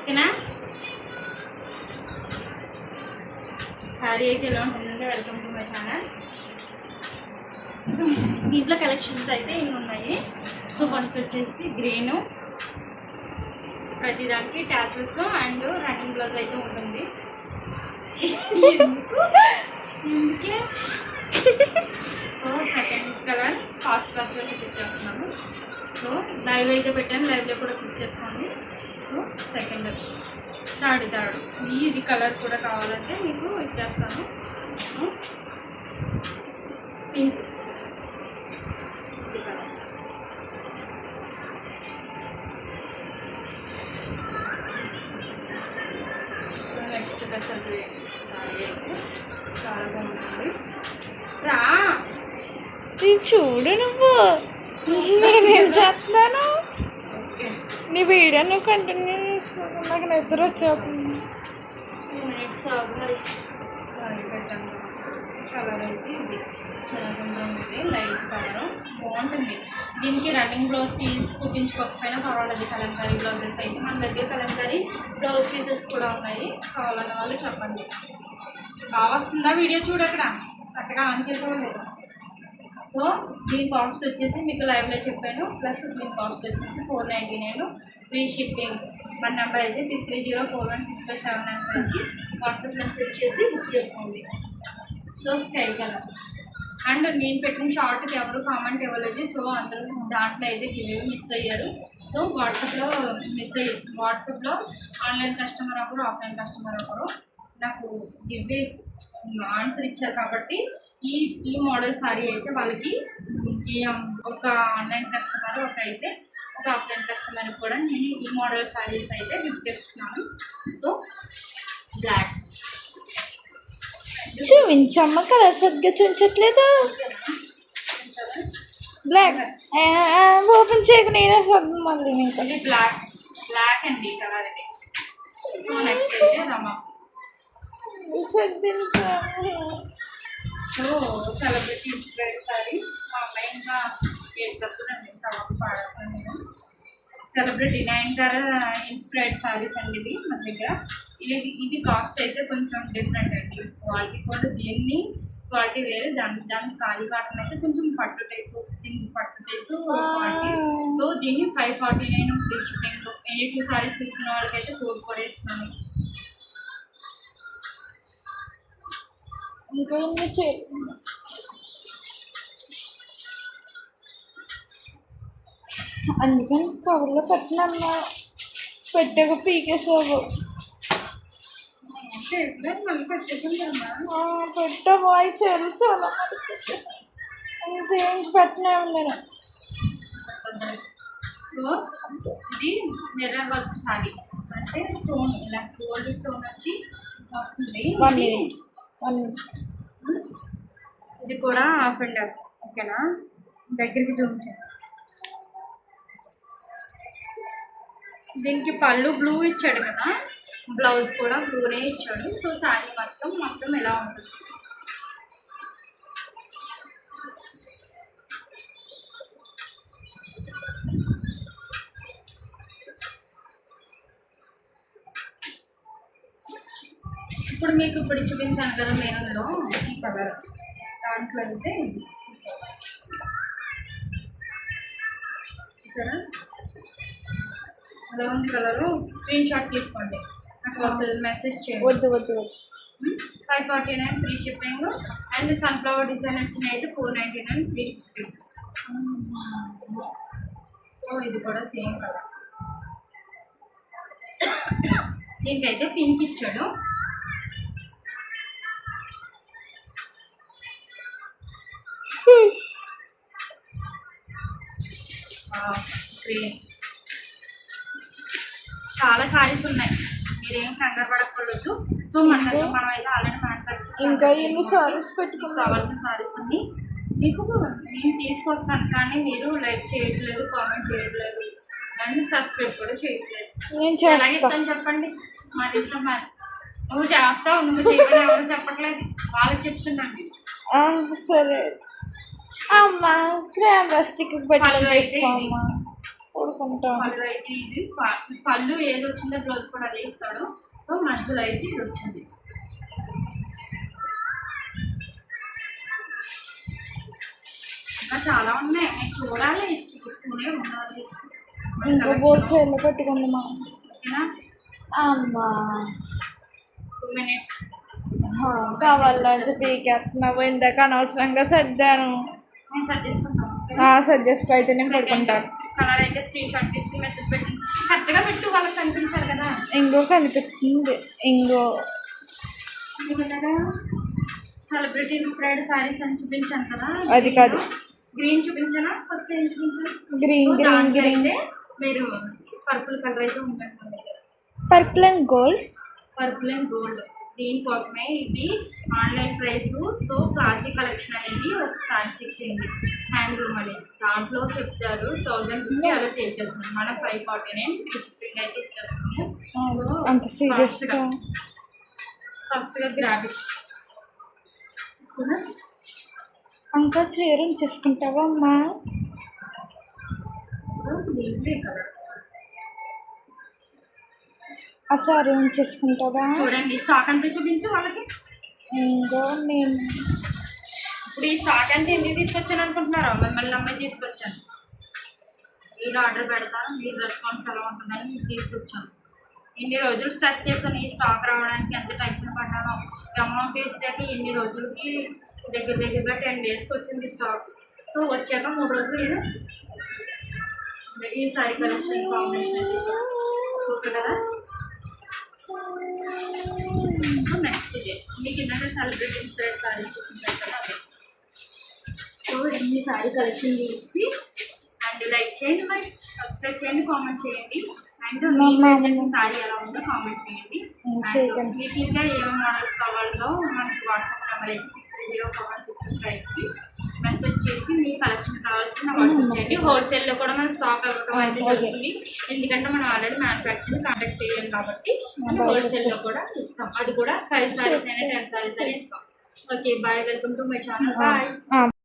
ఓకేనా? సారీ అయితే ఎలా ఉంటుందంటే వెల్కమ్ టు మై ఛానల్. దీంట్లో కలెక్షన్స్ అయితే ఇవి ఉన్నాయి. సో ఫస్ట్ వచ్చేసి గ్రీను, ప్రతిదానికి టాసల్స్ అండ్ రన్నింగ్ బ్లౌజ్ అయితే ఉంటుంది. ఇందుకే సో సెకండ్ కలర్ ఫాస్ట్గా చూపించేస్తున్నాను. సో లైవ్ అయితే పెట్టాను, లైవ్లో కూడా క్లిక్ చేసుకోండి. సో సెకండ్ థర్డ్ ఇది కలర్ కూడా కావాలంటే మీకు ఇచ్చేస్తాను. Pink colour. So next sorry అయితే చాలా బాగుంటుంది. రా చూడు నువ్వు, నేనేం చేస్తున్నాను? ఓకే, నీ వీడియో నువ్వు కంటిన్యూ చేస్తాను. నాకు నిద్ర వచ్చేస్తుంది. పెట్టాను. కలర్ అయితే ఇది చాలా ఉంది, లైట్ కలర్ బాగుంటుంది. దీనికి రన్నింగ్ బ్లౌజ్ పీస్ కుట్టించుకోకపోయినా పర్వాలేదు. కలంకారీ బ్లౌజెస్ అయితే మన దగ్గర కలంకారీ బ్లౌజ్ పీసెస్ కూడా ఉన్నాయి. కావాలన్న వాళ్ళు చెప్పండి. బాగా వస్తుందా వీడియో? చూడక్కడ చక్కగా ఆన్ చేసేవాళ్ళు. సో దీని కాస్ట్ వచ్చేసి మీకు లైవ్లో చెప్పాను. ప్లస్ దీని కాస్ట్ వచ్చేసి 499 ఫ్రీ షిప్పింగ్. మన నెంబర్ అయితే 6304165799కి వాట్సాప్ మెసేజ్ చేసి బుక్ చేసుకోండి. సో స్కై కలర్ అండ్ నేను పెట్టిన షార్ట్కి ఎవరు కామెంట్ ఇవ్వలేదు. సో అందరూ దాంట్లో అయితే గివ్ మిస్ అయ్యారు. సో వాట్సాప్లో ఆన్లైన్ కస్టమర్ ఒకరు, ఆఫ్లైన్ కస్టమర్ ఒకరు నాకు గివ్ ఆన్సర్ ఇచ్చారు. కాబట్టి ఈ మోడల్ సారీ అయితే వాళ్ళకి ఒక ఆన్లైన్ కస్టమర్ ఒక అయితే ఒక ఆఫ్లైన్ కస్టమర్ కూడా నేను ఈ మోడల్ సారీస్ అయితే గిఫ్ట్ ఇస్తున్నాను. సో బ్లాక్ చూపించమ్మ, కలర్ సరిగ్గా చూపించట్లేదు. బ్లాక్ ఓపెన్ చేయకు, నేనే సర్దు మళ్ళీ. ఇది బ్లాక్ అండి కలర్ ఇది. సో నెక్స్ట్ అయితే Rama. So celebrity inspired sorry మా అమ్మాయి ఇంకా ఏడుసప్పుడండి పాడతాను నేను. సెలబ్రిటీ నయనతార ఇన్స్పైర్డ్ సారీస్ అండి ఇది మన దగ్గర. ఇది కాస్ట్ అయితే కొంచెం డిఫరెంట్ అండి. క్వాలిటీ కూడా దీన్ని క్వాలిటీ వేరే, దాని ఖాళీ కాటన్ అయితే కొంచెం పట్టు టైపు, దీనికి పట్టు టైపు క్వాలిటీ. సో దీన్ని 549 ఫ్రీ షిప్పింగ్లో. ఎనీ 2 సారీస్ తీసుకున్న వాళ్ళకైతే కోడ్ కూడా ఇస్తున్నాను. ఇంకా ఎన్ని చేయాలి? అందుకని కవర్లో పెట్టినమ్మా, పెట్టాక పీకేసావు. మళ్ళీ పెట్టేసామ్మా. పెట్టావు అవి చీరలు చాలా ఇంకేం పెట్టినా నేను. సో ఇది మిర్రర్ వర్క్ సారీ అంటే స్టోన్, ఇలా గోల్డ్ స్టోన్ వచ్చి వస్తుంది. ఇది కూడా హాఫ్ అండ్ హాఫ్. ఓకేనా? దగ్గరికి చూపించాను. దీనికి పళ్ళు బ్లూ ఇచ్చాడు కదా, బ్లౌజ్ కూడా బ్లూనే ఇచ్చాడు. సో శారీ మొత్తం ఎలా ఉంటుంది. ఇప్పుడు మీకు చూపించాను కదా మెరూన్లో ఈ కలర్, దాంట్లో అయితే ఇది సరే బ్రౌన్ కలరు. స్క్రీన్ షాట్ తీసుకోండి, నాకు వస్తుంది, మెసేజ్ చేయండి. వద్దు 549 free shipping. And sunflower design వచ్చినాయి అయితే 499 ఫ్రీ షిప్పింగ్. సో ఇది కూడా సేమ్ కలర్. దీనికైతే పింక్ ఇచ్చాడు. గ్రీన్. చాలా సారీస్ ఉన్నాయి, మీరేం కంగారు పడకూడదు. సో మనం అయితే ఆల్రెడీ మ్యానుఫ్యాక్చర్ ఇంకా ఎన్ని సారీస్ పెట్టుకుని కావాల్సిన సారీస్ అన్ని మీకు నేను తీసుకొస్తాను. కానీ మీరు లైక్ చేయట్లేదు, కామెంట్ చేయట్లేదు, అండ్ సబ్స్క్రైబ్ కూడా చేయట్లేదు. ఎలా ఇస్తాను చెప్పండి? మరి ఇంట్లో మరి నువ్వు చేస్తావు, నువ్వు చేయమని ఎవరు చెప్పట్లేదు, వాళ్ళకి చెప్తున్నాను. సరే అమ్మా, కెమెరా స్టిక్ పళ్ళు అయితే కొనుక్కుంటాను. పళ్ళు అయితే ఇది పళ్ళు ఏది వచ్చిందో బ్లౌజ్ కూడా అదే ఇస్తాడు. సో మధ్యలో అయితే ఇది వచ్చింది. ఇంకా చాలా ఉన్నాయి, నేను చూడాలి, చూస్తూనే ఉండాలి. ఇంకో బోర్డు సైడ్లో పెట్టుకుందామా? ఓకేనా? అమ్మా 2 minutes. కావాలని పీకేస్తున్నావు. ఇందాక అనవసరంగా సర్దాను. నేను సర్దేసుకుంటాను. సర్దేసుకో, అయితే నేను పడుకుంటాను. కలర్ అయితే స్క్రీన్ షాట్ తీసుకుని మెసేజ్ పెట్టింది. కరెక్ట్గా పెట్టు, వాళ్ళకి కనిపించాలి కదా. ఇంకో కనిపిస్తుంది. ఇంకో సెలబ్రిటీ ఇన్స్పైర్డ్ సారీస్ అని చూపించాను కదా, అది కాదు, గ్రీన్ చూపించానా? ఫస్ట్ ఏం చూపించాను? గ్రీన్ గ్రీన్ గ్రీన్ మీరు పర్పుల్ కలర్ అయితే ఉంటుంది. Purple and gold. Purple and gold దీనికోసమే ఇది online price. So classy collection అనేది ఒకసారి చెక్ చేయండి. హ్యాండ్లూమ్ అని దాంట్లో చెప్తారు 1050 అలా సేవ్ చేస్తున్నాం. మనం 549 350 అయితే ఇచ్చేస్తున్నాము. సో అంత సీరియస్గా ఫస్ట్గా గ్రాబిట్ ఇంకా చీర చేసుకుంటావా అమ్మా? సో దీంట్లో ఇక్కడ ఆ సారీ చేసుకుంటావా? చూడండి, స్టాక్ అంతా చూపించు వాళ్ళకి. ఇంకో నేను ఇప్పుడు ఈ స్టాక్ అంటే ఎందుకు తీసుకొచ్చాను అనుకుంటున్నారా? మిమ్మల్ని నమ్మే తీసుకొచ్చాను. మీరు ఆర్డర్ పెడతా, మీరు రెస్పాన్స్ ఎలా ఉంటుందని మీకు తీసుకొచ్చాను. ఎన్ని రోజులు స్ట్రెస్ చేశాను ఈ స్టాక్ రావడానికి, ఎంత టెన్షన్ పడ్డానో. అమౌంట్ వేసాక ఎన్ని రోజులకి దగ్గరగా 10 daysకి వచ్చింది స్టాక్. సో వచ్చాక 3 రోజులు ఈ సారీ కలెక్షన్ కాంబినేషన్ ఓకే కదా. నెక్స్ట్ డే మీకు ఏంటంటే సెలబ్రిటీ ఇన్స్పైర్డ్ సారీస్ చూపించారు కదా అదే. సో ఎన్ని సారీ కలెక్షన్ చూసి అండ్ లైక్ చేయండి, మరి సబ్స్క్రైబ్ చేయండి, కామెంట్ చేయండి. అండ్ మీకు సారీ ఎలా ఉందో కామెంట్ చేయండి. అండ్ మీకు ఇంకా ఏమేమి మోడల్స్ కావాలో మనకి వాట్సాప్ నెంబర్ అయితే 630165కి మెసేజ్ చేసి మీ కలెక్షన్ కావాల్సిన వాట్సాప్ చేయండి. హోల్సేల్లో కూడా మన స్టాక్ అవ్వడం అయితే జరుగుతుంది. ఎందుకంటే మనం ఆల్రెడీ మ్యానుఫ్యాక్చరింగ్ కాంటాక్ట్ చేయాలి కాబట్టి మనం హోల్సేల్లో కూడా ఇస్తాం. అది కూడా 5 sarees అయినా 10 sarees అయినా ఇస్తాం. Okay bye, welcome to my channel. Bye.